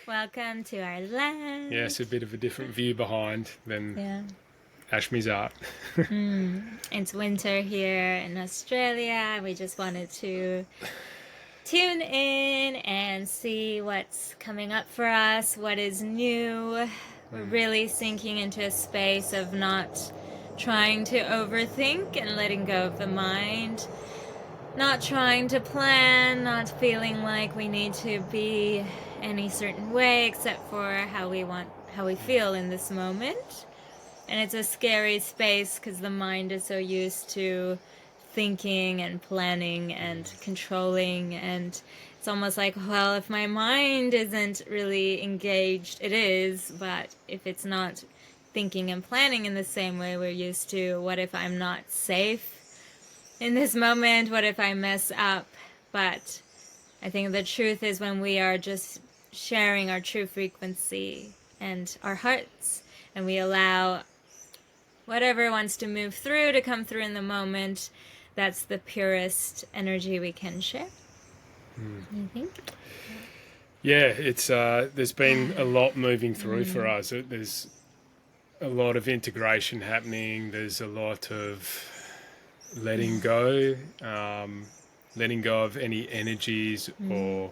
Welcome to our land. Yes, a bit of a different view behind than Ashmi's art. It's winter here in Australia. We just wanted to tune in and see what's coming up for us, what is new. We're really sinking into a space of not trying to overthink and letting go of the mind. Not trying to plan, not feeling like we need to be any certain way except for how we feel in this moment. And it's a scary space because the mind is so used to thinking and planning and controlling, and it's almost like, well, if my mind isn't really engaged, it is, but if it's not thinking and planning in the same way we're used to, what if I'm not safe in this moment? What if I mess up? But I think the truth is when we are just sharing our true frequency and our hearts, and we allow whatever wants to move through to come through in the moment, that's the purest energy we can share. You think? Yeah, it's there's been a lot moving through for us. There's a lot of integration happening. There's a lot of letting go of any energies or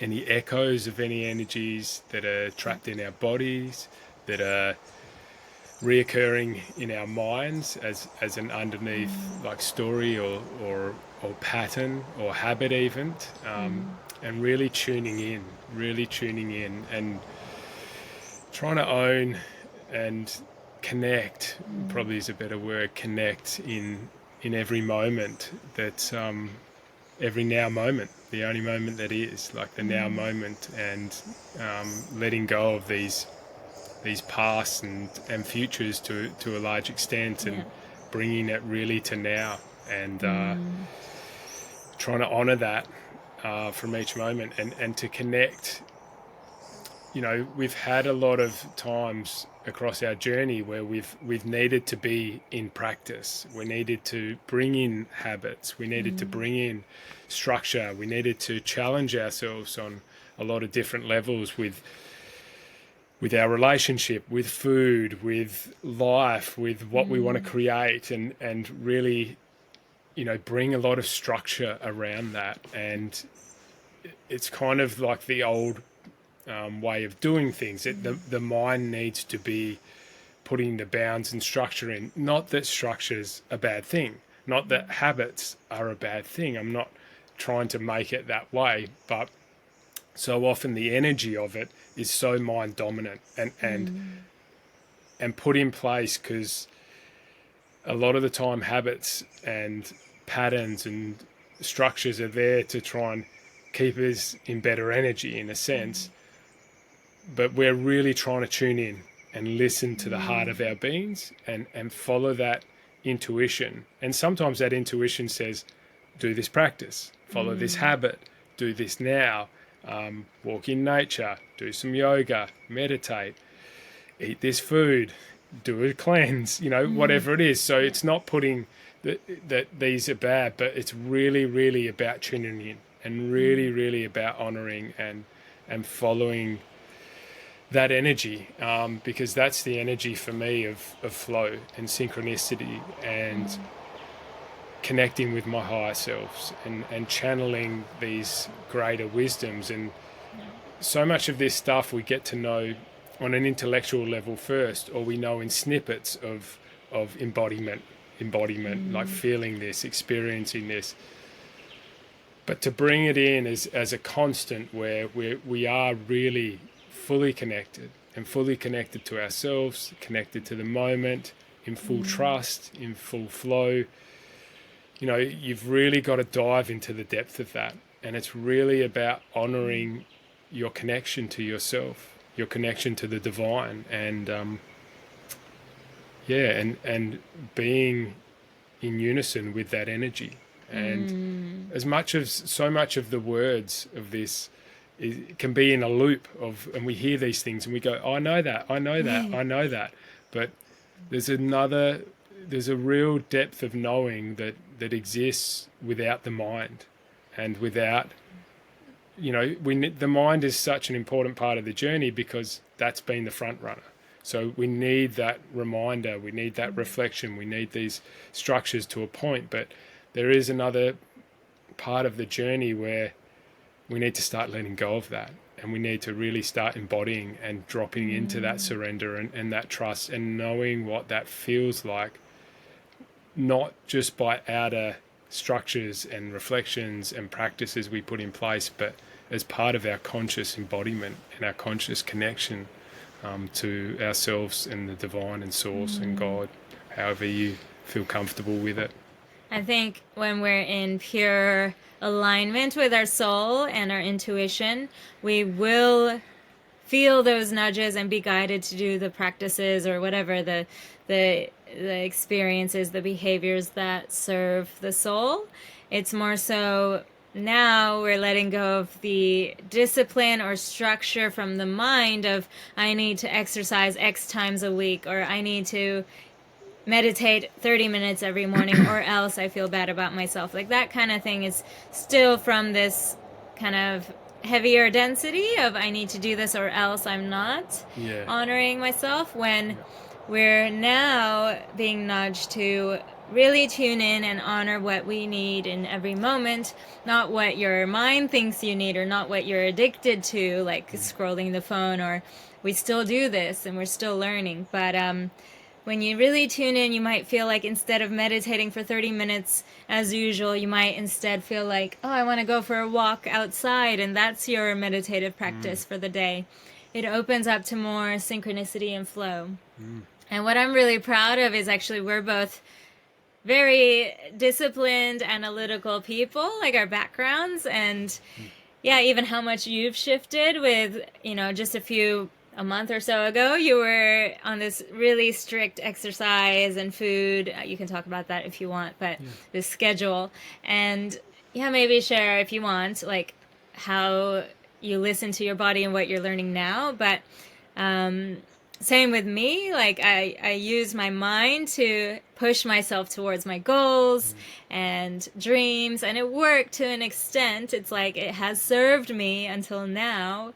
any echoes of any energies that are trapped in our bodies, that are reoccurring in our minds as an underneath like story or pattern or habit even, and really tuning in and trying to own and connect, probably is a better word, connect in every moment, that every now moment, the only moment that is, like the now moment, and letting go of these pasts and futures to a large extent, and bringing it really to now, and trying to honor that from each moment, and to connect. You know, we've had a lot of times across our journey where we've needed to be in practice. We needed to bring in habits. We needed to bring in structure. We needed to challenge ourselves on a lot of different levels with our relationship, with food, with life, with what we want to create, and really, you know, bring a lot of structure around that. And it's kind of like the old way of doing things. The mind needs to be putting the bounds and structure in. Not that structure's a bad thing, not that habits are a bad thing. I'm not trying to make it that way, but so often the energy of it is so mind dominant and put in place, because a lot of the time habits and patterns and structures are there to try and keep us in better energy in a sense. But we're really trying to tune in and listen to the heart of our beings and follow that intuition. And sometimes that intuition says, do this practice, follow this habit, do this now, walk in nature, do some yoga, meditate, eat this food, do a cleanse, you know, whatever it is. So it's not putting that these are bad, but it's really, really about tuning in, and really, really about honoring and following that energy, because that's the energy for me of flow and synchronicity and connecting with my higher selves and channeling these greater wisdoms. And so much of this stuff we get to know on an intellectual level first, or we know in snippets of embodiment, like feeling this, experiencing this. But to bring it in as a constant where we are really fully connected to ourselves, connected to the moment, in full trust, in full flow. You know, you've really got to dive into the depth of that. And it's really about honoring your connection to yourself, your connection to the divine, and and being in unison with that energy. And so much of the words of this can be in a loop of, and we hear these things and we go, I know that, I know that. But there's a real depth of knowing that exists without the mind, and without the mind is such an important part of the journey because that's been the front runner. So we need that reminder, we need that reflection, we need these structures to a point, but there is another part of the journey where we need to start letting go of that, and we need to really start embodying and dropping into that surrender and that trust, and knowing what that feels like, not just by outer structures and reflections and practices we put in place, but as part of our conscious embodiment and our conscious connection to ourselves and the divine and source and God, however you feel comfortable with it. I think when we're in pure alignment with our soul and our intuition, we will feel those nudges and be guided to do the practices or whatever the experiences, the behaviors that serve the soul. It's more so now we're letting go of the discipline or structure from the mind of I need to exercise X times a week, or I need to meditate 30 minutes every morning or else I feel bad about myself. Like that kind of thing is still from this kind of heavier density of I need to do this or else I'm not honoring myself, when we're now being nudged to really tune in and honor what we need in every moment, not what your mind thinks you need or not what you're addicted to, like scrolling the phone. Or we still do this and we're still learning, but when you really tune in, you might feel like instead of meditating for 30 minutes as usual, you might instead feel like, oh, I want to go for a walk outside, and that's your meditative practice for the day. It opens up to more synchronicity and flow. And what I'm really proud of is actually we're both very disciplined, analytical people, like our backgrounds, and even how much you've shifted with, just a month or so ago, you were on this really strict exercise and food. You can talk about that if you want, but this schedule. And maybe share if you want, like how you listen to your body and what you're learning now. But same with me, like I use my mind to push myself towards my goals and dreams, and it worked to an extent. It's like it has served me until now,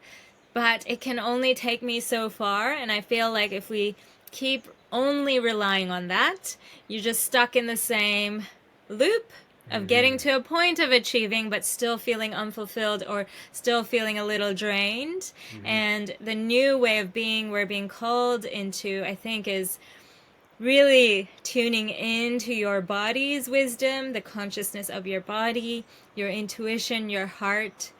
but it can only take me so far. And I feel like if we keep only relying on that, you're just stuck in the same loop of getting to a point of achieving, but still feeling unfulfilled or still feeling a little drained. And the new way of being we're being called into, I think, is really tuning into your body's wisdom, the consciousness of your body, your intuition, your heart.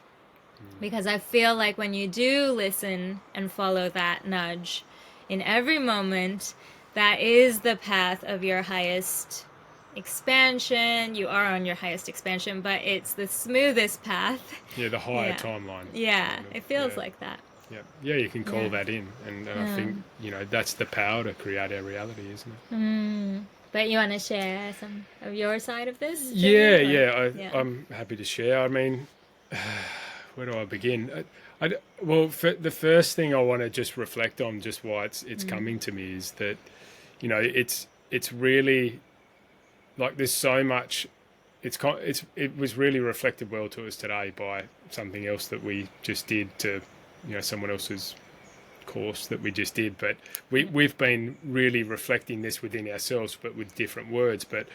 Because I feel like when you do listen and follow that nudge in every moment, that is the path of your highest expansion. You are on your highest expansion, but it's the smoothest path. Yeah, the higher timeline. Yeah, it feels like that. Yeah, you can call that in. And I think, that's the power to create our reality, isn't it? But you want to share some of your side of this? I'm happy to share. I mean, where do I begin? The first thing I want to just reflect on, just why it's coming to me, is that, it's really like there's so much. It was really reflected well to us today by something else that we just did to, someone else's course that we just did. But we've been really reflecting this within ourselves, but with different words. But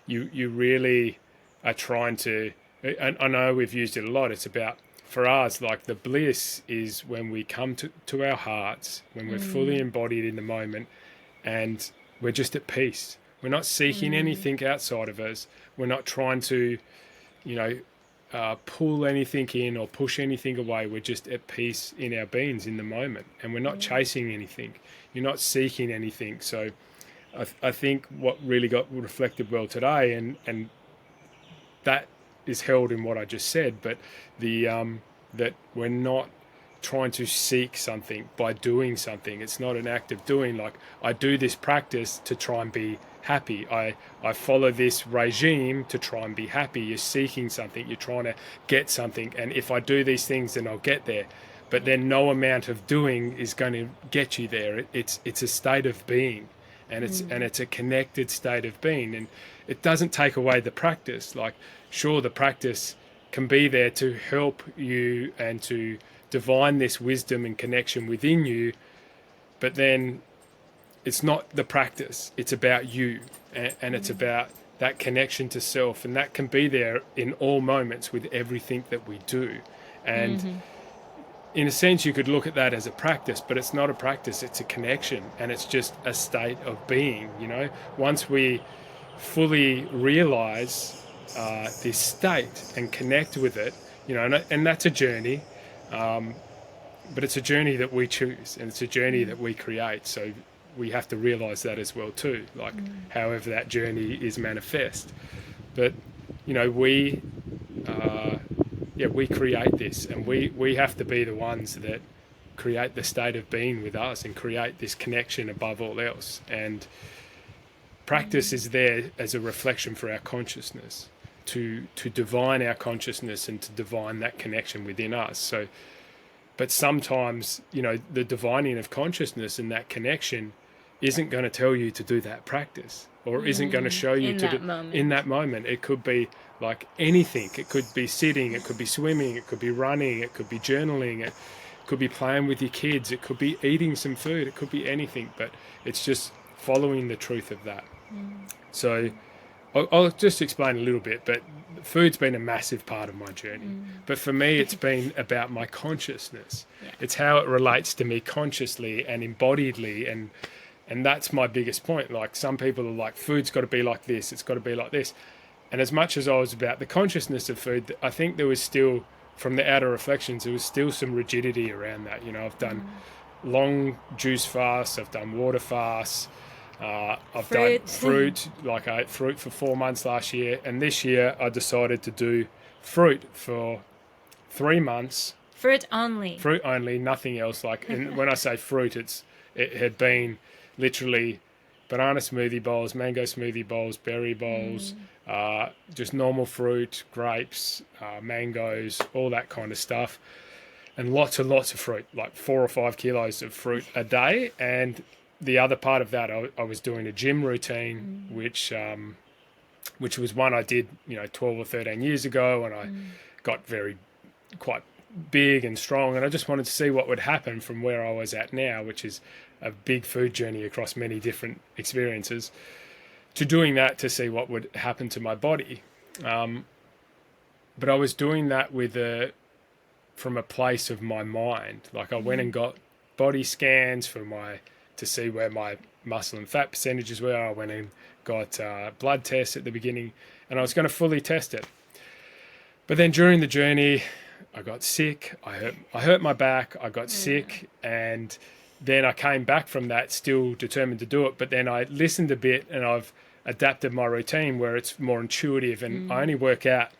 you really are trying to. And I know we've used it a lot. It's about, for us, like the bliss is when we come to our hearts, when we're fully embodied in the moment, and we're just at peace. We're not seeking anything outside of us. We're not trying to, pull anything in or push anything away. We're just at peace in our beings in the moment, and we're not chasing anything. You're not seeking anything. So I think what really got reflected well today, and that is held in what I just said, but that we're not trying to seek something by doing something. It's not an act of doing, like I do this practice to try and be happy. I follow this regime to try and be happy. You're seeking something. You're trying to get something. And if I do these things, then I'll get there. But then no amount of doing is going to get you there. It's a state of being, and it's a connected state of being. And it doesn't take away the practice. Like, sure, the practice can be there to help you and to divine this wisdom and connection within you. But then it's not the practice, it's about you, and it's about that connection to self, and that can be there in all moments with everything that we do. And in a sense, you could look at that as a practice, but it's not a practice, it's a connection, and it's just a state of being, you know. Once we fully realize this state and connect with it, you know, and that's a journey, but it's a journey that we choose, and it's a journey that we create. So we have to realize that as well too, like however that journey is manifest. But you know, we create this, and we have to be the ones that create the state of being with us and create this connection above all else. And practice is there as a reflection for our consciousness, to divine our consciousness and to divine that connection within us. So, but sometimes, you know, the divining of consciousness and that connection isn't going to tell you to do that practice, or isn't going to show you in that moment. It could be like anything. It could be sitting, it could be swimming, it could be running, it could be journaling, it could be playing with your kids, it could be eating some food, it could be anything, but it's just following the truth of that. So I'll just explain a little bit, but food's been a massive part of my journey. But for me, it's been about my consciousness. It's how it relates to me consciously and embodiedly, and that's my biggest point. Like, some people are like, food's got to be like this, it's got to be like this. And as much as I was about the consciousness of food, I think there was still, from the outer reflections, there was still some rigidity around that. You know, I've done long juice fasts, I've done water fasts, I've done fruit, like I ate fruit for 4 months last year, and this year I decided to do fruit for 3 months. Fruit only, nothing else. Like, and when I say fruit, it had been literally banana smoothie bowls, mango smoothie bowls, berry bowls, just normal fruit, grapes, mangoes, all that kind of stuff, and lots and lots of fruit, like 4 or 5 kilos of fruit a day. And the other part of that, I was doing a gym routine, which was one I did, you know, 12 or 13 years ago, and I got quite big and strong, and I just wanted to see what would happen from where I was at now, which is a big food journey across many different experiences, to doing that to see what would happen to my body. But I was doing that from a place of my mind. Like, I went and got body scans to see where my muscle and fat percentages were. I went and got blood tests at the beginning, and I was going to fully test it. But then during the journey, I got sick. I hurt my back. I got sick, and then I came back from that still determined to do it. But then I listened a bit, and I've adapted my routine where it's more intuitive, and I only work out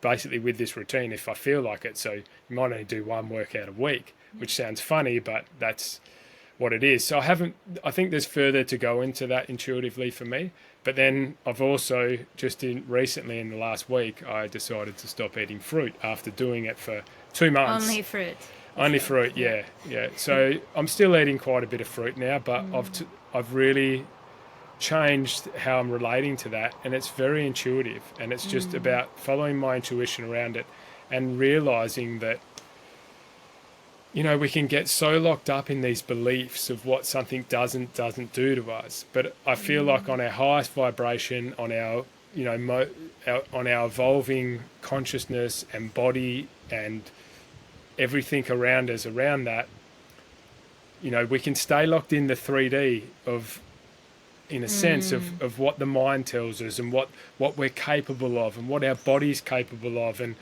basically with this routine if I feel like it. So you might only do one workout a week, which sounds funny, but that's what it is. So I think there's further to go into that intuitively for me. But then I've also recently in the last week, I decided to stop eating fruit after doing it for 2 months. Only fruit, yeah. So I'm still eating quite a bit of fruit now, but I've really changed how I'm relating to that, and it's very intuitive, and it's just about following my intuition around it and realizing that, you know, we can get so locked up in these beliefs of what something doesn't do to us. But I feel like on our highest vibration, on our, you know, on our evolving consciousness and body and everything around us, around that, you know, we can stay locked in the 3D of, in a sense, of what the mind tells us and what we're capable of and what our body's capable of, and,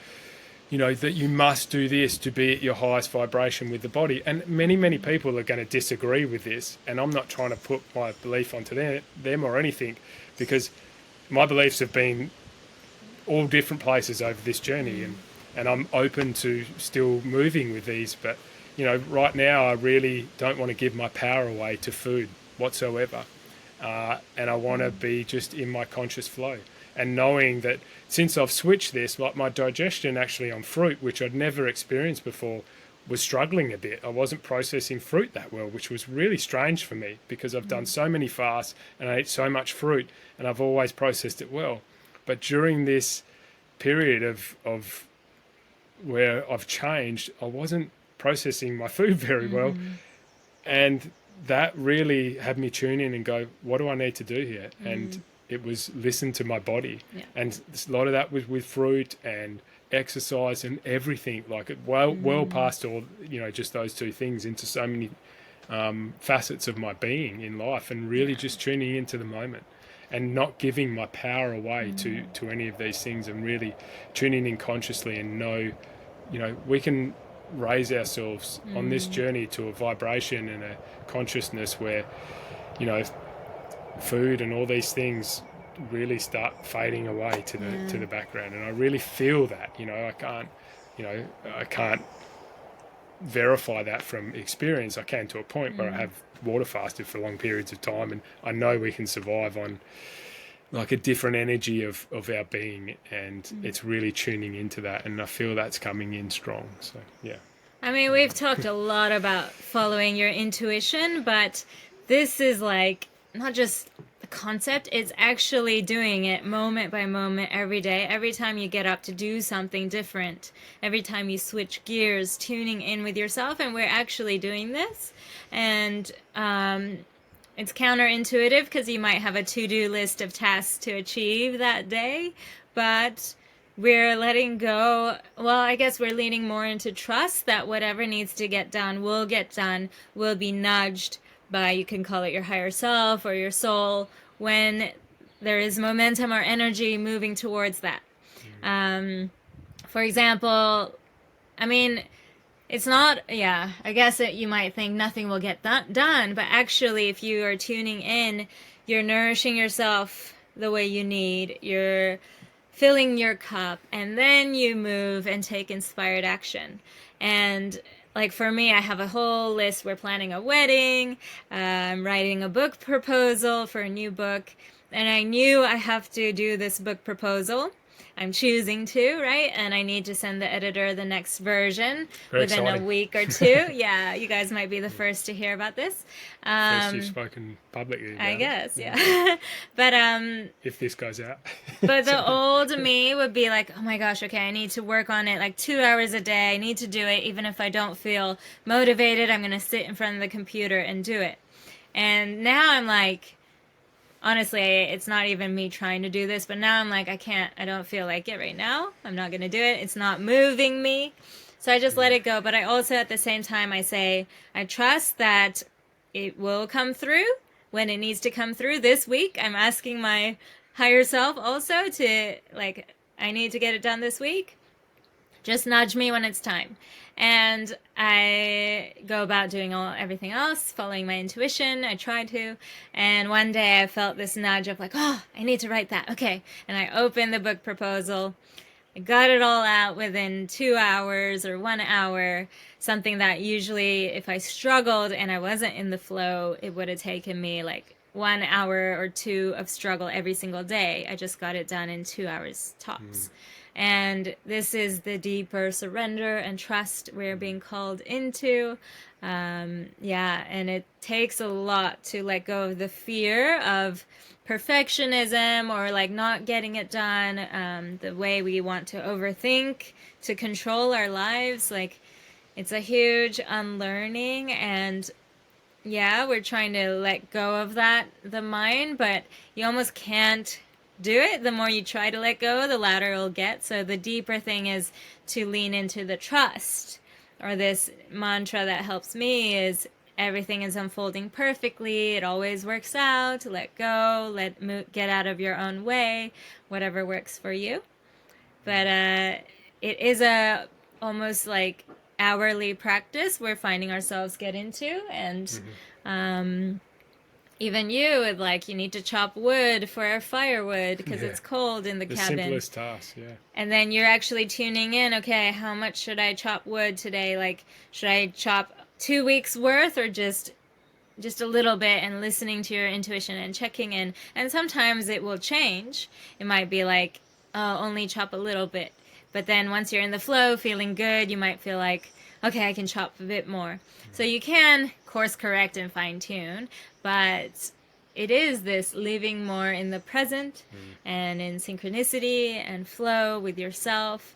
you know, that you must do this to be at your highest vibration with the body. And many people are going to disagree with this, and I'm not trying to put my belief onto them or anything, because my beliefs have been all different places over this journey, and I'm open to still moving with these. But, you know, right now I really don't want to give my power away to food whatsoever, and I want to be just in my conscious flow. And knowing that since I've switched this, like my digestion actually on fruit, which I'd never experienced before, was struggling a bit. I wasn't processing fruit that well, which was really strange for me, because I've done so many fasts and I eat so much fruit, and I've always processed it well. But during this period of where I've changed, I wasn't processing my food very well. And that really had me tune in and go, what do I need to do here? And it was listen to my body. Yeah. And a lot of that was with fruit and exercise and everything, like it well past all, just those two things, into so many facets of my being in life, and really just tuning into the moment and not giving my power away to any of these things, and really tuning in consciously and know, we can raise ourselves on this journey to a vibration and a consciousness where, food and all these things really start fading away to the background. And I really feel that, I can't verify that from experience. I can to a point where I have water fasted for long periods of time, and I know we can survive on like a different energy of our being, and it's really tuning into that, and I feel that's coming in strong. So yeah. I mean, we've talked a lot about following your intuition, but this is like not just the concept, it's actually doing it moment by moment every day. Every time you get up to do something different, every time you switch gears, tuning in with yourself, and we're actually doing this. And it's counterintuitive because you might have a to-do list of tasks to achieve that day, but we're letting go. Well, I guess we're leaning more into trust that whatever needs to get done will get done, will be nudged by, you can call it your higher self or your soul, when there is momentum or energy moving towards that. For example, I mean, it's not, I guess you might think nothing will get done, but actually if you are tuning in, you're nourishing yourself the way you need, you're filling your cup, and then you move and take inspired action. And like for me, I have a whole list. We're planning a wedding, I'm writing a book proposal for a new book, and I knew I have to do this book proposal. I'm choosing to, right? And I need to send the editor the next version within a week or two. Yeah, you guys might be the first to hear about this. First you've spoken publicly about I guess, yeah. But if this goes out. But the old me would be like, oh my gosh, okay, I need to work on it like 2 hours a day. I need to do it. Even if I don't feel motivated, I'm going to sit in front of the computer and do it. And now I'm like, honestly, it's not even me trying to do this, but now I'm like, I don't feel like it right now. I'm not going to do it. It's not moving me. So I just let it go. But I also, at the same time, I say, I trust that it will come through when it needs to come through this week. I'm asking my higher self also to, like, I need to get it done this week. Just nudge me when it's time. And I go about doing everything else, following my intuition. I try to. And one day I felt this nudge of like, oh, I need to write that. Okay. And I opened the book proposal. I got it all out within 2 hours or 1 hour, something that usually if I struggled and I wasn't in the flow, it would have taken me like 1 hour or 2 of struggle every single day. I just got it done in 2 hours tops. And this is the deeper surrender and trust we're being called into. And it takes a lot to let go of the fear of perfectionism or like not getting it done, the way we want to overthink to control our lives. Like, it's a huge unlearning, and we're trying to let go of that, the mind, but you almost can't do it. The more you try to let go, the louder it'll get. So the deeper thing is to lean into the trust, or this mantra that helps me is everything is unfolding perfectly. It always works out. Let go, get out of your own way, whatever works for you. But it is a almost like hourly practice we're finding ourselves get into. And even you with like, you need to chop wood for our firewood because it's cold in the cabin. The simplest task, And then you're actually tuning in, okay, how much should I chop wood today? Like, should I chop 2 weeks worth or just a little bit, and listening to your intuition and checking in. And sometimes it will change. It might be like, oh, only chop a little bit. But then once you're in the flow, feeling good, you might feel like, okay, I can chop a bit more. So you can course correct and fine tune, but it is this living more in the present and in synchronicity and flow with yourself.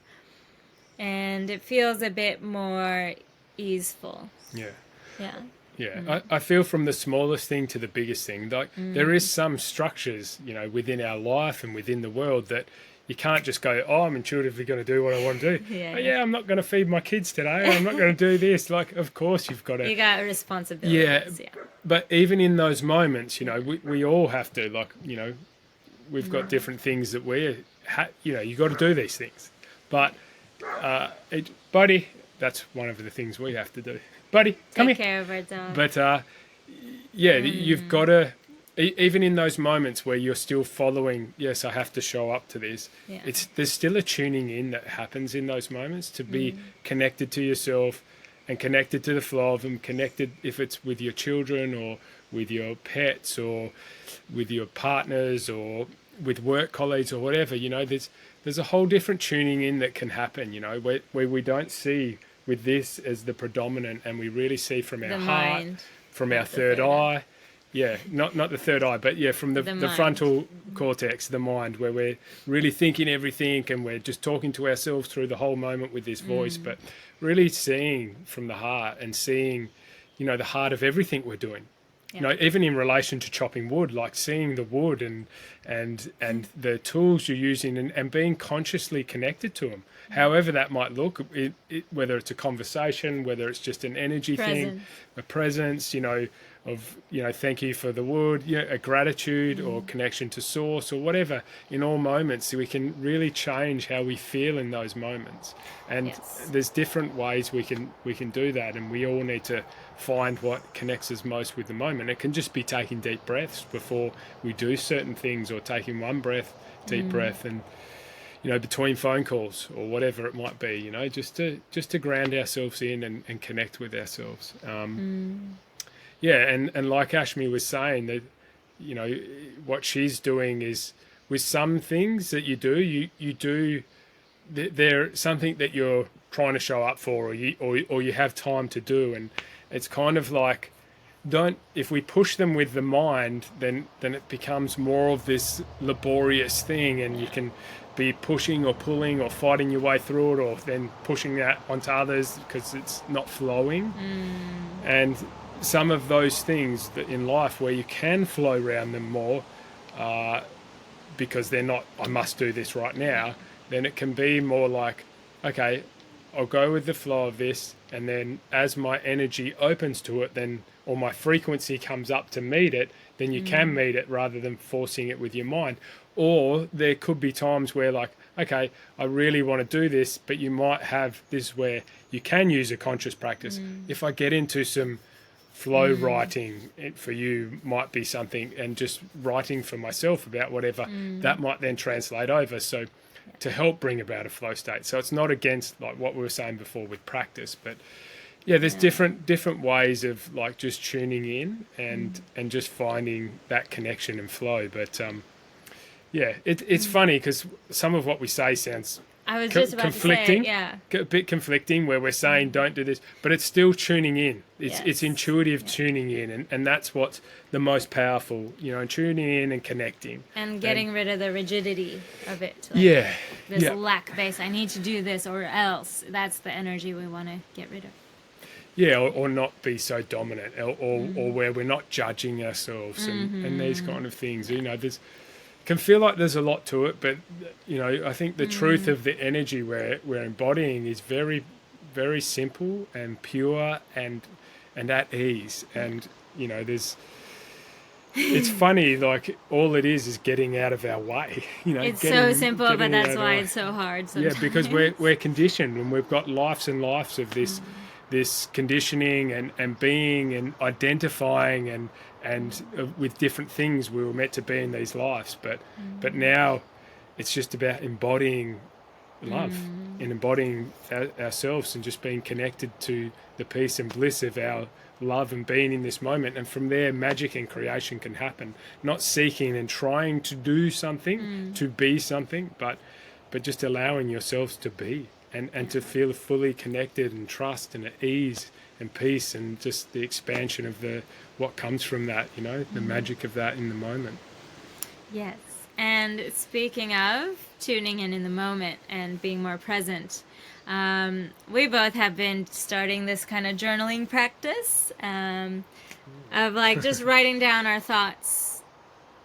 and it feels a bit more easeful. Yeah. Yeah. Yeah, I feel from the smallest thing to the biggest thing, like there is some structures, within our life and within the world that you can't just go, oh, I'm intuitively going to do what I want to do. Yeah, Oh, yeah. yeah, I'm not going to feed my kids today. I'm not going to do this. Like, of course you've got to. You got responsibilities. Yeah. But even in those moments, we all have to, like, we've got different things that you got to do these things. But, buddy, that's one of the things we have to do. Buddy, come here. Take care of our dog. But you've got to, even in those moments where you're still following, yes, I have to show up to this. Yeah. There's still a tuning in that happens in those moments to be connected to yourself and connected to the flow of them, connected if it's with your children or with your pets or with your partners or with work colleagues or whatever. There's a whole different tuning in that can happen. Where we don't see with this as the predominant, and we really see from our heart, mind, from our third eye. Yeah, not the third eye, but yeah, from the frontal cortex, the mind, where we're really thinking everything and we're just talking to ourselves through the whole moment with this voice, but really seeing from the heart and seeing, the heart of everything we're doing. Yeah. Even in relation to chopping wood, like seeing the wood and the tools you're using and being consciously connected to them, however that might look, whether it's a conversation, whether it's just an energy thing, a presence, of thank you for the wood, a gratitude or connection to source or whatever. In all moments, we can really change how we feel in those moments, and there's different ways we can do that, and we all need to find what connects us most with the moment. It can just be taking deep breaths before we do certain things, or taking one deep breath, and between phone calls or whatever it might be, just to ground ourselves in and connect with ourselves. Yeah, and like Ashmi was saying, that what she's doing is, with some things that you do, they're something that you're trying to show up for, or you have time to do, and it's kind of like, if we push them with the mind, then it becomes more of this laborious thing, and you can be pushing or pulling or fighting your way through it, or then pushing that onto others because it's not flowing. And some of those things that in life where you can flow around them more, because they're not, I must do this right now, then it can be more like, okay, I'll go with the flow of this, and then as my energy opens to it, then, or my frequency comes up to meet it, then you can meet it rather than forcing it with your mind. Or there could be times where, like, okay, I really want to do this, but you might have this where you can use a conscious practice. If I get into some flow writing, it for you might be something, and just writing for myself about whatever, that might then translate over. So to help bring about a flow state. So it's not against, like what we were saying before with practice, but yeah, there's different ways of, like, just tuning in and just finding that connection and flow. But yeah, it's funny because some of what we say sounds I was just about conflicting, to say, a bit conflicting, where we're saying don't do this, but it's still tuning in. It's intuitive tuning in, and that's what's the most powerful, tuning in and connecting. And getting rid of the rigidity of it. Like, this lack base, I need to do this or else. That's the energy we want to get rid of. Yeah, or not be so dominant, or where we're not judging ourselves and these kind of things. There's can feel like there's a lot to it, but I think the truth of the energy we're embodying is very, very simple and pure and at ease. And it's funny, like, all it is getting out of our way. It's so simple, but that's why it's so hard sometimes. Yeah, because we're conditioned, and we've got lives and lives of this conditioning and being and identifying and with different things we were meant to be in these lives, but now it's just about embodying love and embodying ourselves and just being connected to the peace and bliss of our love and being in this moment. And from there, magic and creation can happen, not seeking and trying to do something to be something, but just allowing yourselves to be and to feel fully connected and trust and at ease and peace, and just the expansion of what comes from that, the magic of that in the moment. Yes. And speaking of tuning in the moment and being more present, We both have been starting this kind of journaling practice of like just writing down our thoughts.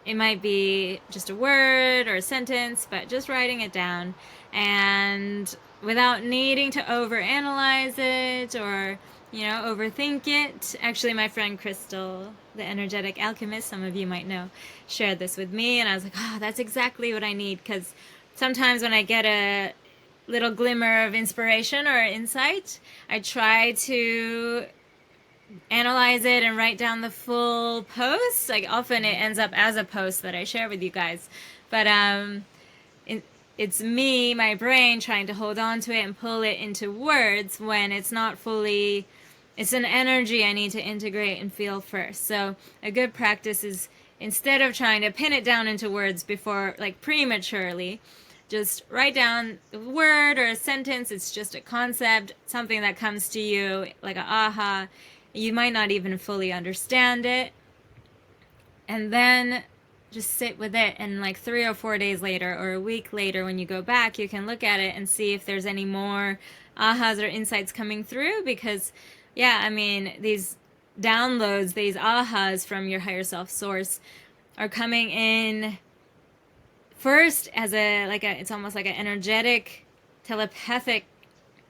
It might be just a word or a sentence, but just writing it down and without needing to overanalyze it or, overthink it. Actually, my friend Crystal, the energetic alchemist, some of you might know, shared this with me, and I was like, oh, that's exactly what I need, because sometimes when I get a little glimmer of inspiration or insight, I try to analyze it and write down the full post. Like often it ends up as a post that I share with you guys, but it's me, my brain, trying to hold on to it and pull it into words when it's not fully. It's an energy I need to integrate and feel first. So a good practice is, instead of trying to pin it down into words before, like prematurely, just write down a word or a sentence. It's just a concept, something that comes to you like a aha. You might not even fully understand it. And then just sit with it, and like 3 or 4 days later or a week later when you go back, you can look at it and see if there's any more ahas or insights coming through, because these downloads, these ahas from your higher self source are coming in first as it's almost like an energetic telepathic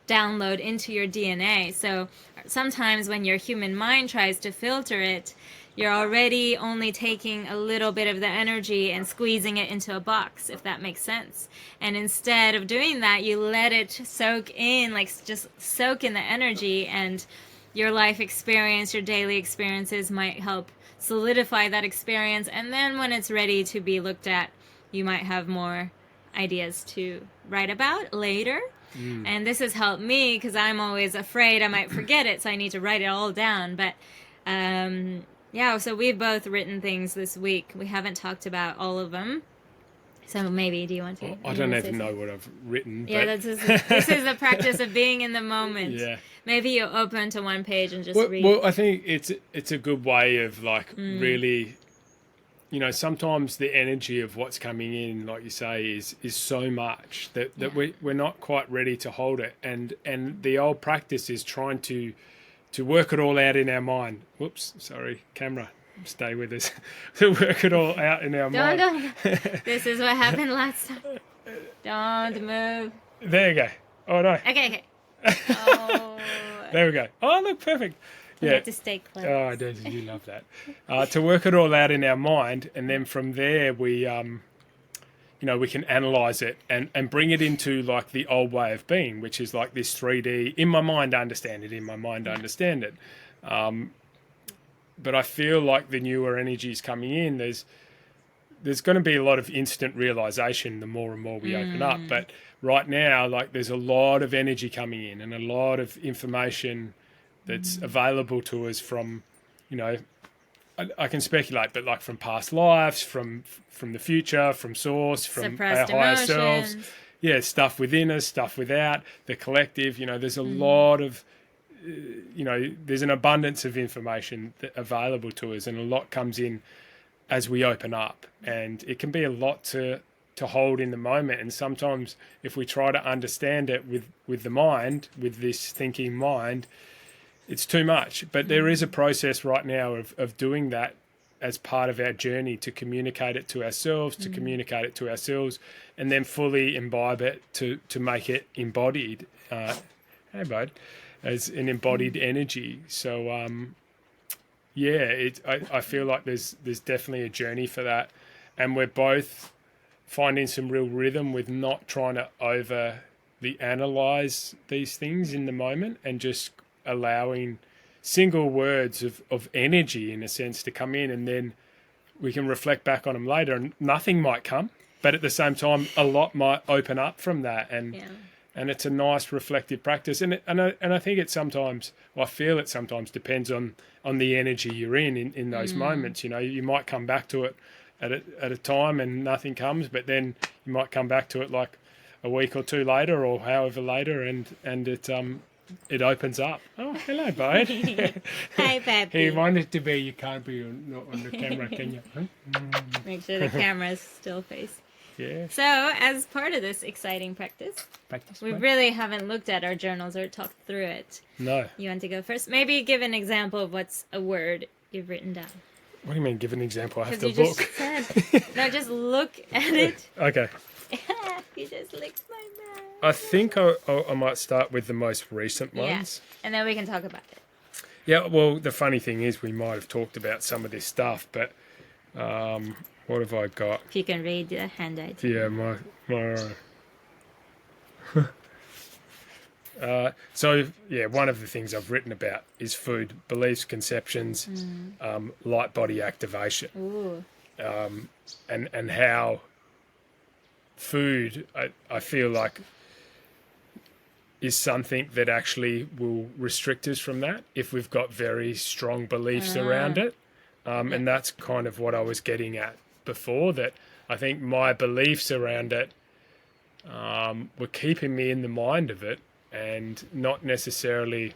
download into your DNA. So sometimes when your human mind tries to filter it, you're already only taking a little bit of the energy and squeezing it into a box, if that makes sense. And instead of doing that, you let it soak in, like just soak in the energy, and your life experience, your daily experiences might help solidify that experience. And then when it's ready to be looked at, you might have more ideas to write about later. And this has helped me because I'm always afraid I might forget it, so I need to write it all down. But so we've both written things this week. We haven't talked about all of them. So maybe, do you want to? Well, I don't even know what I've written. Yeah, but... this is the practice of being in the moment. Yeah. Maybe you open to one page and just read. Well, I think it's a good way of really, sometimes the energy of what's coming in, like you say, is so much that we're not quite ready to hold it. And the old practice is trying to work it all out in our mind. Whoops, sorry, camera. Stay with us. To work it all out in our mind. Don't. This is what happened last time. Don't move. There you go. Oh, no. Okay. Oh. There we go. Oh, look, perfect. You have to stay close. Oh, you love that. To work it all out in our mind, and then from there we, we can analyze it and bring it into like the old way of being, which is like this 3D, in my mind, understand it, in my mind, understand it. But I feel like the newer energies coming in, there's going to be a lot of instant realization the more and more we open up. But right now, like there's a lot of energy coming in and a lot of information that's available to us from, I can speculate, but like from past lives, from the future, from source, from suppressed our higher emotions. selves. Yeah, stuff within us, stuff without, the collective. There's a lot of, there's an abundance of information available to us, and a lot comes in as we open up, and it can be a lot to hold in the moment. And sometimes if we try to understand it with the mind, with this thinking mind, it's too much. But there is a process right now of doing that as part of our journey, to communicate it to ourselves, and then fully imbibe it to make it embodied. Hey, bud. As an embodied energy. So, I feel like there's definitely a journey for that. And we're both finding some real rhythm with not trying to overly analyze these things in the moment, and just allowing single words of energy, in a sense, to come in, and then we can reflect back on them later, and nothing might come, but at the same time, a lot might open up from that. And it's a nice reflective practice, and I think it sometimes, I feel it sometimes depends on the energy you're in those moments. You might come back to it at a time and nothing comes, but then you might come back to it like a week or two later, or however later, and it opens up. Oh, hello, bud. Hi, Pappy. He wanted to be. You can't be not on the camera, can you? Huh? Make sure the camera's still facing. Yeah. So, as part of this exciting practice, Practice. we mate. really haven't looked at our journals or talked through it. No. You want to go first? Maybe give an example of what's a word you've written down. What do you mean? Give an example. I have Because to you look. just said. No, just look at it. Okay. You just licked my mouth. I think I might start with the most recent ones. Yeah, and then we can talk about it. Yeah. Well, the funny thing is, we might have talked about some of this stuff, but what have I got? If you can read the handout. Yeah, my. So yeah, one of the things I've written about is food, beliefs, conceptions, light body activation, Ooh. and how food I feel like is something that actually will restrict us from that if we've got very strong beliefs around it, and that's kind of what I was getting at before. That I think my beliefs around it were keeping me in the mind of it, and not necessarily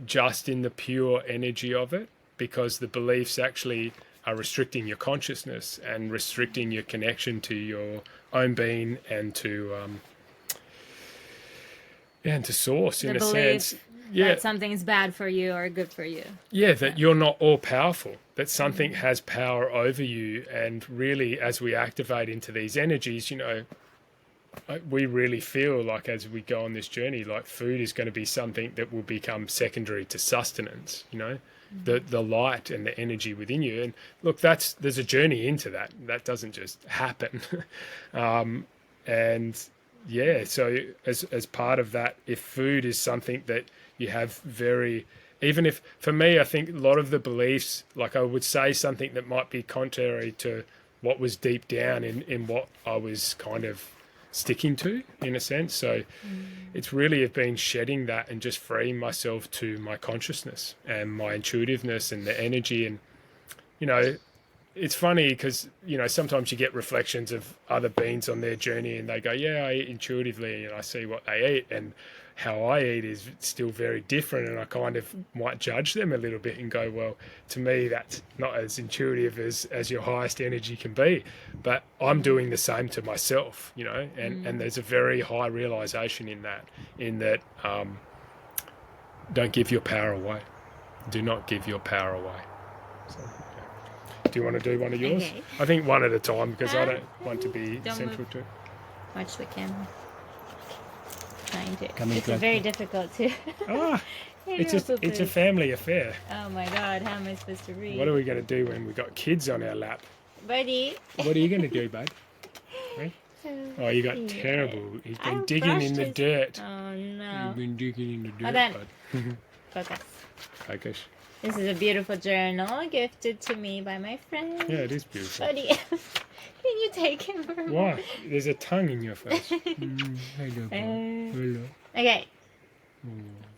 just in the pure energy of it, because the beliefs actually are restricting your consciousness and restricting your connection to your own being and to source, in The a sense. belief Yeah, that something's bad for you or good for you. yeah, that you're not all powerful, that something has power over you. And really, as we activate into these energies, we really feel like as we go on this journey, like food is going to be something that will become secondary to sustenance, the light and the energy within you. And look, there's a journey into that. That doesn't just happen. And yeah, so as part of that, if food is something that you have even if, for me, I think a lot of the beliefs, like I would say something that might be contrary to what was deep down in what I was kind of sticking to, in a sense. So it's really been shedding that and just freeing myself to my consciousness and my intuitiveness and the energy. And it's funny because sometimes you get reflections of other beings on their journey and they go, yeah, I eat intuitively, and I see what they eat, and how I eat is still very different, and I kind of might judge them a little bit and go, well, to me that's not as intuitive as your highest energy can be, but I'm doing the same to myself, and there's a very high realization in that don't give your power away. Do not give your power away. So, yeah. Do you want to do one of yours? Okay. I think one at a time, because I don't want to be Don't central move. to it. Watch the camera. Trying to. Coming It's closer. very difficult to. Ah, it's a family affair. Oh my god, how am I supposed to read? What are we going to do when we've got kids on our lap? Buddy. What are you going to do, bud? Eh? Oh, you got Yeah. terrible. He's been I digging in brushed the his- dirt. Oh You've no. been digging in the dirt, Hold on. bud. Focus. Focus. This is a beautiful journal gifted to me by my friend. Yeah, it is beautiful. Buddy. Can you take him for a Why? moment? There's a tongue in your face. Hello, bud. Hello. Okay.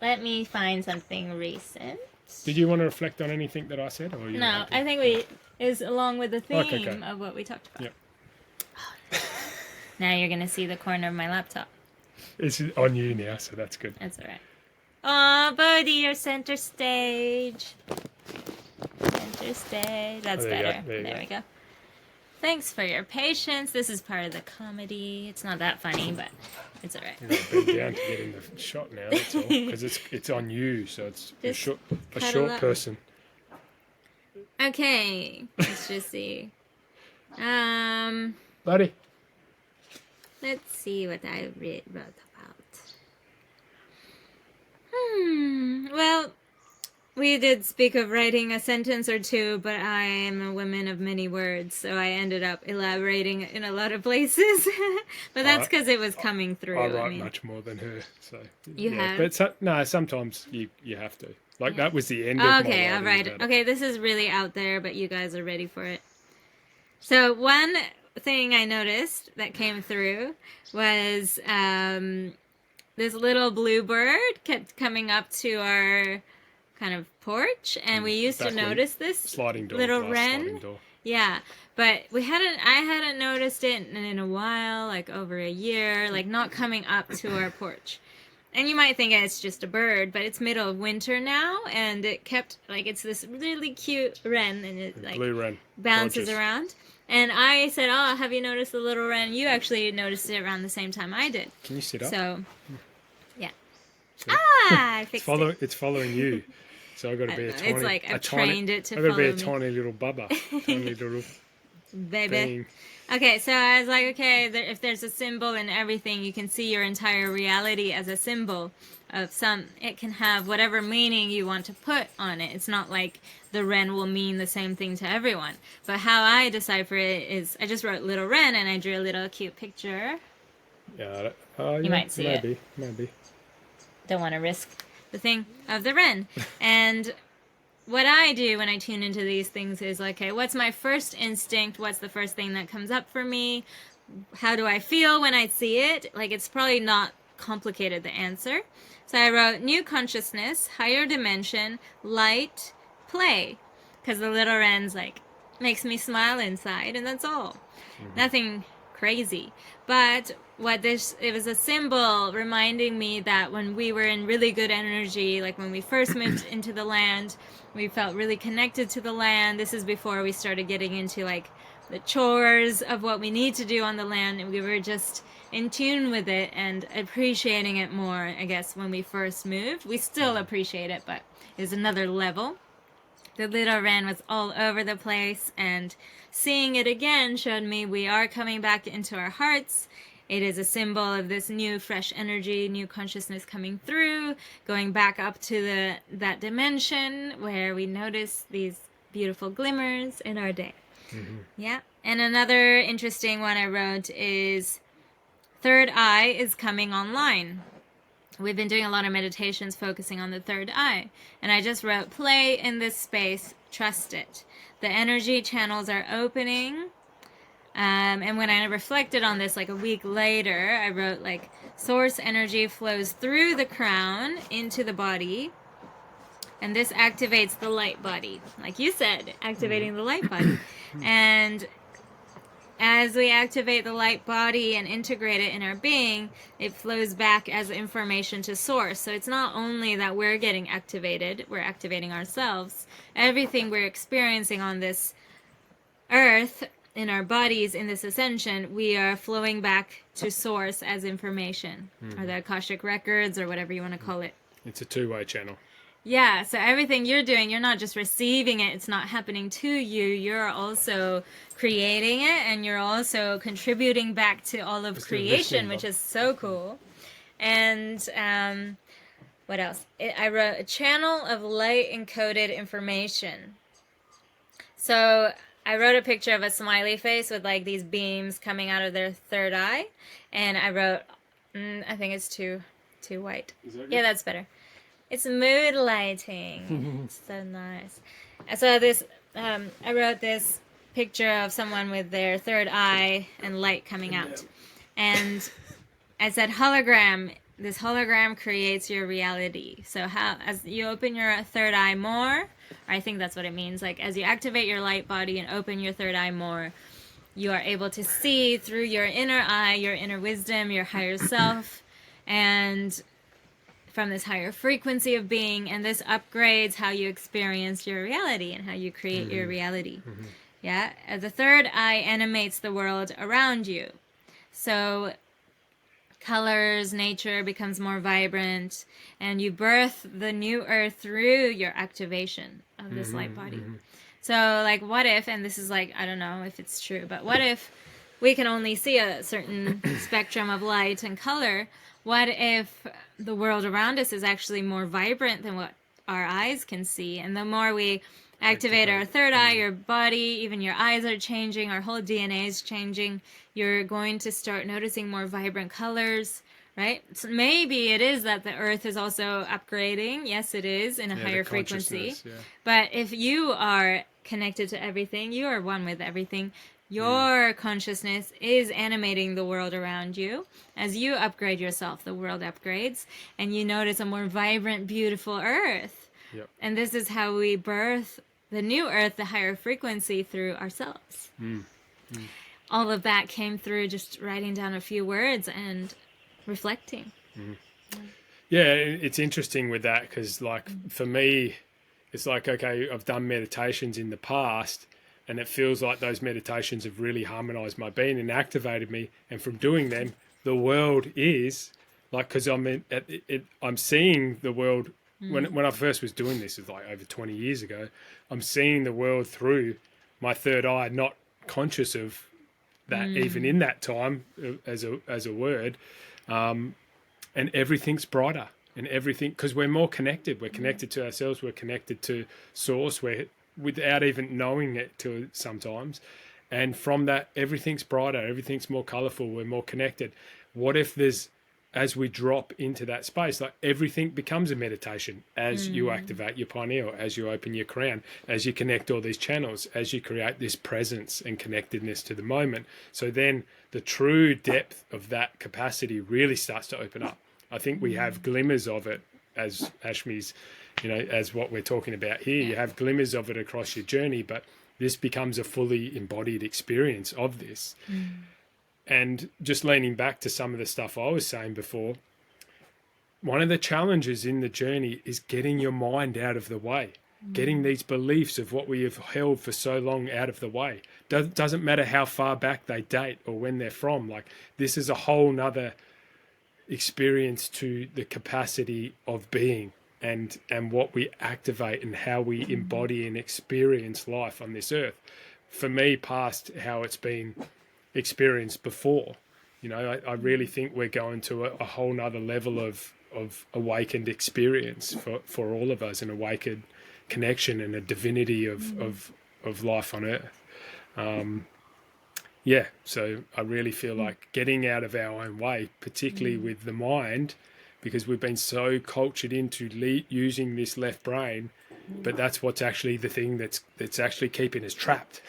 Let me find something recent. Did you want to reflect on anything that I said? Or you No, happy? I think is along with the theme Okay. of what we talked about. Yep. Now you're gonna see the corner of my laptop. It's on you now, so that's good. That's alright. Aw, buddy, you're center stage. Center stage. That's Oh, there you go, better. there you There go. we go. Thanks for your patience. This is part of the comedy. It's not that funny, but it's alright. You've got to bend down to get in the shot now, that's all. Because it's on you, so it's a Just short cuddle up. person. Okay, let's just see. Buddy. Let's see what I wrote about. Well, we did speak of writing a sentence or two, but I am a woman of many words, so I ended up elaborating in a lot of places. But that's because it was coming through. I write much more than her, so You have? But no, sometimes you have to. Like that was the end of my Okay, I'll writing write it. about Okay, this is really out there, but you guys are ready for it. So one thing I noticed that came through was this little blue bird kept coming up to our kind of porch, and we used to Back when- notice this sliding door, little glass wren. sliding door. Yeah, but I hadn't noticed it in a while, like over a year, like not coming up to our porch. and you might think it's just a bird, but it's middle of winter now, and it kept like it's this really cute wren, and it like Blue wren. bounces Gorgeous. around. And I said, "Oh, have you noticed the little wren?" You actually noticed it around the same time I did. Can you sit up? So, yeah. See? I fixed it. It's following you. So I've got to be a It's tiny. like I've a tiny, trained it to I've got to be a follow me. tiny little bubba, tiny little Baby. thing. Okay, so I was like, okay, if there's a symbol in everything, you can see your entire reality as a symbol of some. It can have whatever meaning you want to put on it. It's not like the wren will mean the same thing to everyone. But how I decipher it is, I just wrote little wren and I drew a little cute picture. Yeah, you might see it. Maybe. Don't want to risk the thing of the wren. And what I do when I tune into these things is, okay, what's my first instinct? What's the first thing that comes up for me? How do I feel when I see it? Like, it's probably not complicated, the answer. So I wrote new consciousness, higher dimension, light, play. Because the little wren's like, makes me smile inside, and that's all. Nothing crazy. But it was a symbol reminding me that when we were in really good energy, like when we first moved into the land, we felt really connected to the land. This is before we started getting into like the chores of what we need to do on the land, and we were just in tune with it and appreciating it more, I guess, when we first moved. We still appreciate it, but it's another level. The little wren was all over the place, and seeing it again showed me we are coming back into our hearts. It is a symbol of this new fresh energy, new consciousness coming through, going back up to that dimension where we notice these beautiful glimmers in our day. Mm-hmm. Yeah. And another interesting one I wrote is third eye is coming online. We've been doing a lot of meditations focusing on the third eye. And I just wrote, play in this space, trust it. The energy channels are opening. And when I reflected on this like a week later, I wrote like source energy flows through the crown into the body. And this activates the light body. Like you said, activating the light body. And as we activate the light body and integrate it in our being, it flows back as information to source. So it's not only that we're getting activated, we're activating ourselves. Everything we're experiencing on this earth, in our bodies, in this ascension, we are flowing back to source as information, or the Akashic records, or whatever you want to call it. It's a two-way channel. Yeah, so everything you're doing, you're not just receiving it, it's not happening to you, you're also creating it, and you're also contributing back to all of creation, which is so cool. And what else? I wrote a channel of light encoded information. So I wrote a picture of a smiley face with like these beams coming out of their third eye, and I wrote, I think it's too white. Is that good? Yeah, that's better. It's mood lighting. It's so nice. So this, I wrote this picture of someone with their third eye and light coming out, and I said hologram. This hologram creates your reality. So as you open your third eye more, I think that's what it means. Like as you activate your light body and open your third eye more, you are able to see through your inner eye, your inner wisdom, your higher self, and from this higher frequency of being, and this upgrades how you experience your reality and how you create your reality. Yeah, the third eye animates the world around you. So colors, nature becomes more vibrant, and you birth the new earth through your activation of this light body. So like what if, and this is like, I don't know if it's true, but what if we can only see a certain spectrum of light and color? What if the world around us is actually more vibrant than what our eyes can see? And the more we activate our third eye, your body, even your eyes are changing, our whole DNA is changing. You're going to start noticing more vibrant colors, right? So maybe it is that the earth is also upgrading. Yes, it is in a higher frequency. Yeah. But if you are connected to everything, you are one with everything. Your consciousness is animating the world around you. As you upgrade yourself, the world upgrades, and you notice a more vibrant, beautiful earth. Yep. And this is how we birth the new earth, the higher frequency, through ourselves. All of that came through just writing down a few words and reflecting. Yeah, it's interesting with that because, like, for me, it's like, okay, I've done meditations in the past, and it feels like those meditations have really harmonized my being and activated me. And from doing them, the world is like, because I'm seeing the world. When I first was doing this, it's like over 20 years ago. I'm seeing the world through my third eye, not conscious of that even in that time as a word. And everything's brighter and everything, because we're more connected. We're connected to ourselves. We're connected to source. We're without even knowing it to sometimes. And from that, everything's brighter. Everything's more colorful. We're more connected. What if there's, as we drop into that space, like everything becomes a meditation as you activate your pineal, as you open your crown, as you connect all these channels, as you create this presence and connectedness to the moment. So then the true depth of that capacity really starts to open up. I think we have glimmers of it, as Ashmi's, as what we're talking about here. You have glimmers of it across your journey, but this becomes a fully embodied experience of this. And just leaning back to some of the stuff I was saying before, one of the challenges in the journey is getting your mind out of the way, getting these beliefs of what we have held for so long out of the way. Doesn't matter how far back they date or when they're from. Like, this is a whole nother experience to the capacity of being and what we activate and how we embody and experience life on this earth. For me, past how it's been experienced before, I really think we're going to a whole nother level of awakened experience for all of us, an awakened connection and a divinity of life on earth. So I really feel like getting out of our own way, particularly with the mind, because we've been so cultured into using this left brain, but that's what's actually the thing that's actually keeping us trapped.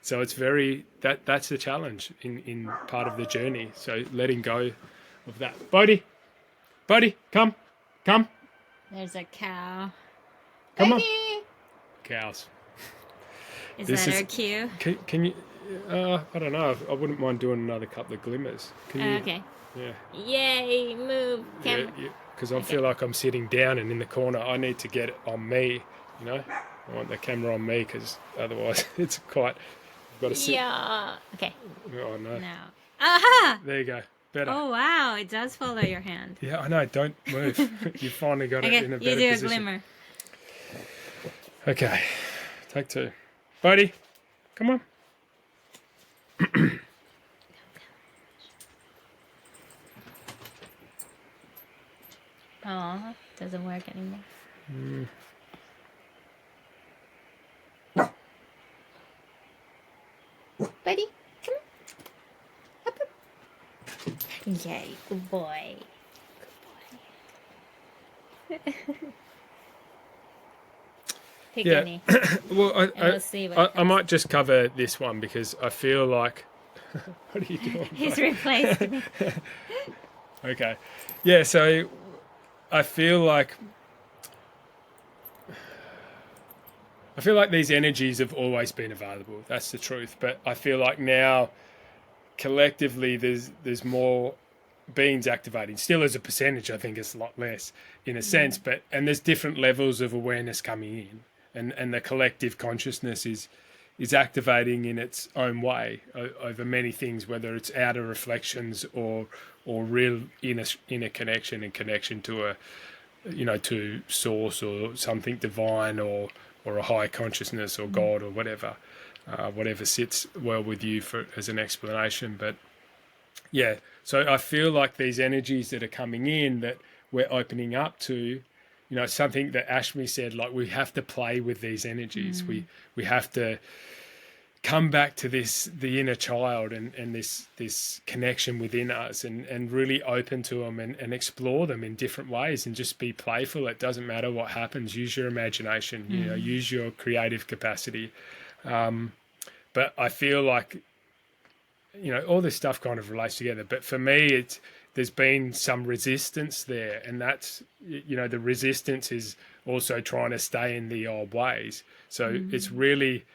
So it's that's the challenge in part of the journey. So letting go of that. Buddy, come. There's a cow. Come on. Becky! Cows. Is This that is- our cue? Can you? I don't know. I wouldn't mind doing another couple of glimmers. Can you? Okay. Yeah. Yay! Move. Yeah, because I feel like I'm sitting down and in the corner. I need to get it on me, I want the camera on me because otherwise it's quite. I've got to sit. Yeah. Okay. Oh, no. Now. Aha! There you go. Better. Oh wow! It does follow your hand. Yeah, I know. Don't move. You finally got Okay, it in a you better do a position. glimmer. Okay. Take two. Buddy, come on. Oh, doesn't work anymore. Buddy, come on. Up, up. Yay, good boy. Good boy. Pick Yeah. any. Well, And we'll see what I might just cover this one because I feel like. What are you doing? He's replaced me. Okay. Yeah, so I feel like these energies have always been available. That's the truth. But I feel like now collectively there's more beings activating. Still as a percentage, I think it's a lot less in a sense, and there's different levels of awareness coming in, and the collective consciousness is activating in its own way over many things, whether it's outer reflections or real inner connection and connection to a to source or something divine or a higher consciousness or God or whatever sits well with you as an explanation. But yeah, so I feel like these energies that are coming in that we're opening up to, something that Ashmi said, like we have to play with these energies. We have to come back to the inner child and this connection within us and really open to them and explore them in different ways and just be playful. It doesn't matter what happens. Use your imagination, use your creative capacity. But I feel like, all this stuff kind of relates together. But for me, there's been some resistance there, and that's, the resistance is also trying to stay in the old ways. So it's really,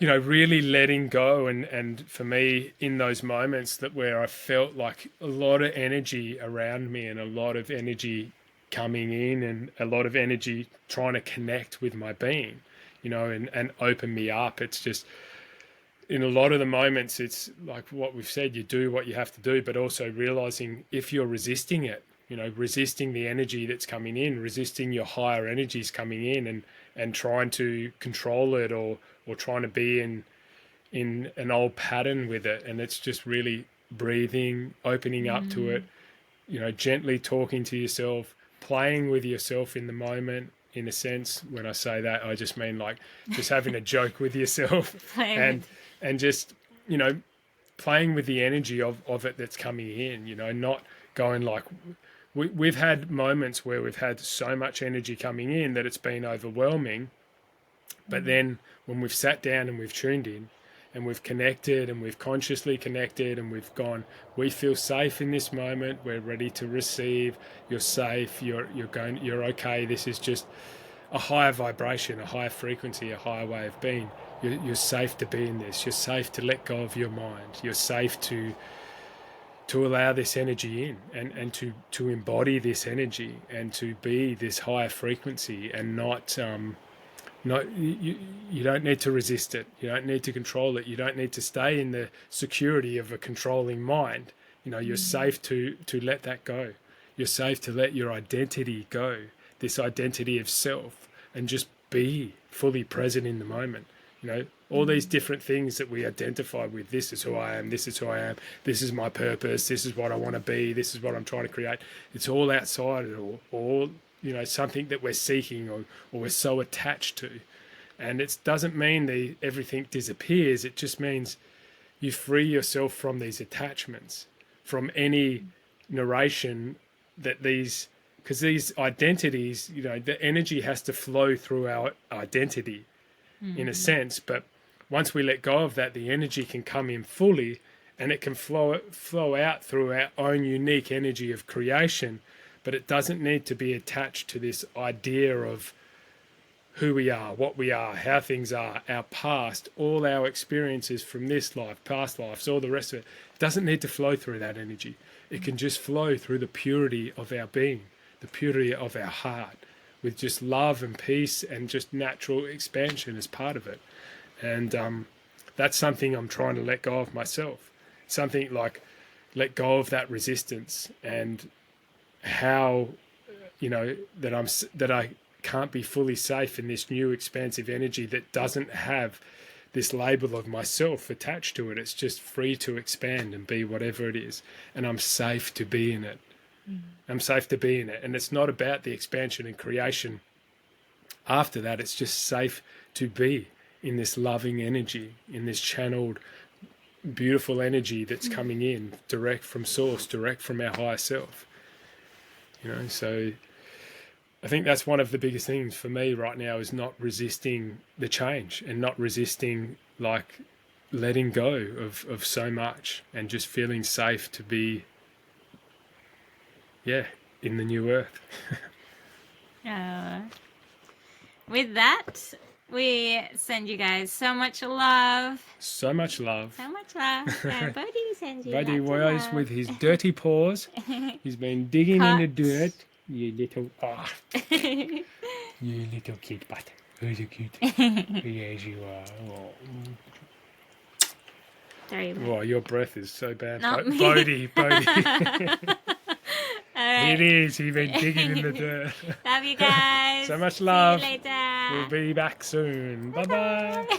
really letting go. And for me, in those moments that where I felt like a lot of energy around me and a lot of energy coming in and a lot of energy trying to connect with my being, and open me up. It's just, in a lot of the moments, it's like what we've said, you do what you have to do, but also realizing if you're resisting it, resisting the energy that's coming in, resisting your higher energies coming in, and trying to control it, or trying to be in an old pattern with it. And it's just really breathing, opening up to it, gently talking to yourself, playing with yourself in the moment. In a sense, when I say that, I just mean like just having a joke with yourself and just, playing with the energy of it that's coming in, not going like, we've had moments where we've had so much energy coming in that it's been overwhelming. But then when we've sat down and we've tuned in and we've connected and we've consciously connected and we've gone, we feel safe in this moment. We're ready to receive. You're safe. You're okay. This is just a higher vibration, a higher frequency, a higher way of being. You're safe to be in this. You're safe to let go of your mind. You're safe to allow this energy in and to embody this energy and to be this higher frequency, and not you don't need to resist it. You don't need to control it. You don't need to stay in the security of a controlling mind. You're safe to let that go. You're safe to let your identity go, this identity of self, and just be fully present in the moment. All these different things that we identify with. This is who I am. This is who I am. This is my purpose. This is what I want to be. This is what I'm trying to create. It's all outside it, or something that we're seeking or we're so attached to. And it doesn't mean everything disappears. It just means you free yourself from these attachments, from any narration that because these identities, the energy has to flow through our identity in a sense. But once we let go of that, the energy can come in fully, and it can flow out through our own unique energy of creation. But it doesn't need to be attached to this idea of who we are, what we are, how things are, our past, all our experiences from this life, past lives, all the rest of it. It doesn't need to flow through that energy. It can just flow through the purity of our being, the purity of our heart, with just love and peace and just natural expansion as part of it. And that's something I'm trying to let go of myself. Something like let go of that resistance, and how that I can't be fully safe in this new expansive energy that doesn't have this label of myself attached to it. It's just free to expand and be whatever it is, and I'm safe to be in it. I'm safe to be in it. And it's not about the expansion and creation after that. It's just safe to be in this loving energy, in this channeled beautiful energy that's coming in direct from source, direct from our higher self. So I think that's one of the biggest things for me right now, is not resisting the change and not resisting like letting go of so much, and just feeling safe to be in the new earth. With that, we send you guys so much love. So much love. So much love. Bodhi sends you Bodhi lots of was love. with his dirty paws. He's been digging in the dirt. You little, you little cute butt. Who's you cute? Yes, you are. Oh. Sorry. Oh, your breath is so bad. Not me. Bodhi. All right. It is. He's been digging in the dirt. Love you guys. So much love. See you later. We'll be back soon. Bye-bye.